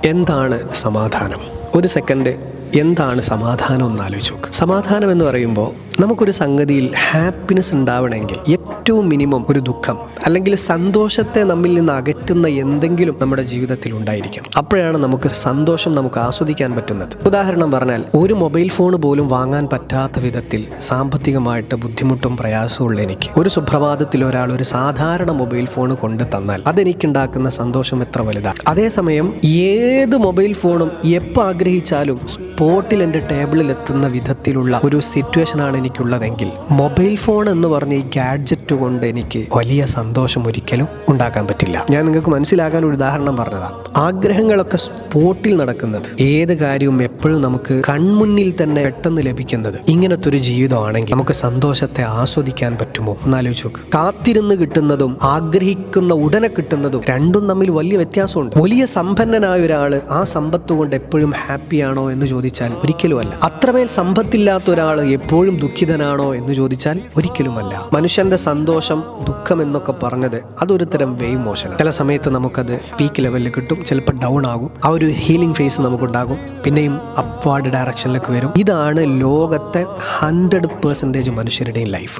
എന്താണ് സമാധാനം? ഒരു സെക്കൻഡ് എന്താണ് സമാധാനം എന്ന് ആലോചിച്ച് നോക്ക്. സമാധാനം എന്ന് പറയുമ്പോൾ നമുക്കൊരു സംഗതിയിൽ ഹാപ്പിനെസ് ഉണ്ടാവണമെങ്കിൽ ഏറ്റവും മിനിമം ഒരു ദുഃഖം അല്ലെങ്കിൽ സന്തോഷത്തെ നമ്മിൽ നിന്ന് അകറ്റുന്ന എന്തെങ്കിലും നമ്മുടെ ജീവിതത്തിൽ ഉണ്ടായിരിക്കണം. അപ്പോഴാണ് നമുക്ക് സന്തോഷം നമുക്ക് ആസ്വദിക്കാൻ പറ്റുന്നത്. ഉദാഹരണം പറഞ്ഞാൽ, ഒരു മൊബൈൽ ഫോൺ പോലും വാങ്ങാൻ പറ്റാത്ത വിധത്തിൽ സാമ്പത്തികമായിട്ട് ബുദ്ധിമുട്ടും പ്രയാസമുള്ള എനിക്ക് ഒരു സുപ്രഭാതത്തിൽ ഒരാൾ ഒരു സാധാരണ മൊബൈൽ ഫോൺ കൊണ്ട് തന്നാൽ അതെനിക്കുണ്ടാക്കുന്ന സന്തോഷം എത്ര വലുതാണ്. അതേസമയം ഏത് മൊബൈൽ ഫോണും എപ്പോൾ ആഗ്രഹിച്ചാലും സ്പോട്ടിൽ എൻ്റെ ടേബിളിൽ എത്തുന്ന വിധത്തിലുള്ള ഒരു സിറ്റുവേഷനാണ് എനിക്കുള്ളതെങ്കിൽ മൊബൈൽ ഫോൺ എന്ന് പറഞ്ഞ ഈ ഗാഡ്ജറ്റ് കൊണ്ട് എനിക്ക് വലിയ സന്തോഷം ഒരിക്കലും ഉണ്ടാക്കാൻ പറ്റില്ല. ഞാൻ നിങ്ങൾക്ക് മനസ്സിലാക്കാൻ ഒരു ഉദാഹരണം പറഞ്ഞതാണ്. ആഗ്രഹങ്ങളൊക്കെ സ്പോട്ടിൽ നടക്കുന്നത്, ഏത് കാര്യവും എപ്പോഴും നമുക്ക് കൺമുന്നിൽ തന്നെ പെട്ടെന്ന് ലഭിക്കുന്നത്, ഇങ്ങനത്തെ ഒരു ജീവിതമാണെങ്കിൽ നമുക്ക് സന്തോഷത്തെ ആസ്വദിക്കാൻ പറ്റുമോ എന്നാലോചിച്ച് നോക്ക്. കാത്തിരുന്ന് കിട്ടുന്നതും ആഗ്രഹിക്കുന്ന ഉടനെ കിട്ടുന്നതും രണ്ടും തമ്മിൽ വലിയ വ്യത്യാസമുണ്ട്. വലിയ സമ്പന്നനായ ഒരാൾ ആ സമ്പത്ത് കൊണ്ട് എപ്പോഴും ഹാപ്പിയാണോ എന്ന് ചോദിച്ചാൽ ഒരിക്കലുമല്ല. അത്രമേൽ സമ്പത്തില്ലാത്ത ഒരാൾ എപ്പോഴും ദുഃഖിതനാണോ എന്ന് ചോദിച്ചാൽ ഒരിക്കലുമല്ല. മനുഷ്യന്റെ സന്തോഷം, ദുഃഖം എന്നൊക്കെ പറഞ്ഞത് അതൊരു തരം വേവ് മോഷനാണ്. ചില സമയത്ത് നമുക്കത് പീക്ക് ലെവലിൽ കിട്ടും, ചിലപ്പോൾ ഡൗൺ ആകും. ആ ഒരു ഹീലിംഗ് ഫേസ് നമുക്കുണ്ടാകും, പിന്നെയും അപ്വാർഡ് ഡയറക്ഷനിലേക്ക് വരും. ഇതാണ് ലോകത്തെ 100% മനുഷ്യരുടെയും ലൈഫ്.